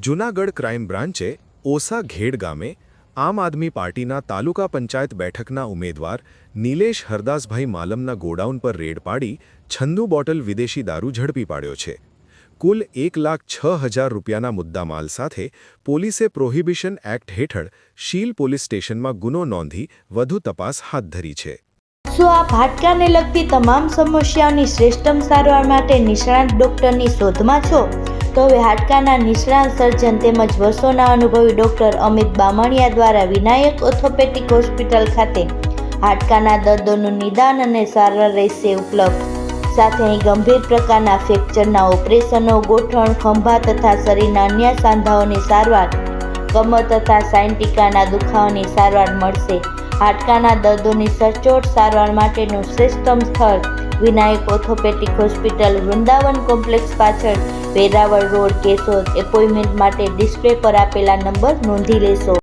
Junagadh crime બ્રાન્ચે ઓસા ઘેડ ગામે આમ આદમી પાર્ટીના તાલુકા પંચાયત બેઠકના ઉમેદવાર નિલેશ હરદાસભાઈ માલમના ગોડાઉન પર રેડ પાડી 96 બોટલ વિદેશી દારૂ ઝડપી પાડ્યો છે। કુલ 1,06,000 રૂપિયાના મુદ્દામાલ સાથે પોલીસે પ્રોહિબિશન એક્ટ હેઠળ શીલ પોલીસ સ્ટેશનમાં ગુનો નોંધી વધુ તપાસ હાથ ધરી છે। શું આપ હાડકાને લગતી તમામ સમસ્યાઓની શ્રેષ્ઠતમ સારવાર માટે નિષ્ણાત ડૉક્ટરની શોધમાં છો? તો હવે હાડકાના નિષ્ણાત સર્જન તેમજ વર્ષોના અનુભવી ડૉક્ટર અમિત બામણિયા દ્વારા વિનાયક ઓર્થોપેડિક હોસ્પિટલ ખાતે હાડકાના દર્દોનું નિદાન અને સારવાર રહેશે ઉપલબ્ધ। સાથે અહીં ગંભીર પ્રકારના ફ્રેક્ચરના ઓપરેશનો, ગોઠણ, ખંભા તથા શરીરના અન્ય સાંધાઓની સારવાર, કમર તથા સાયન્ટિકાના દુખાવાની સારવાર મળશે। હાડકાના દર્દોની સચોટ સારવાર માટેનું શ્રેષ્ઠતમ સ્થળ Vinayak orthopaedic hospital, Vrindavan complex પાછળ, વેરાવળ રોડ, કેશોદ। એપોઇન્ટમેન્ટ માટે ડિસ્પ્લે પર આપેલા નંબર નોંધી લેશો।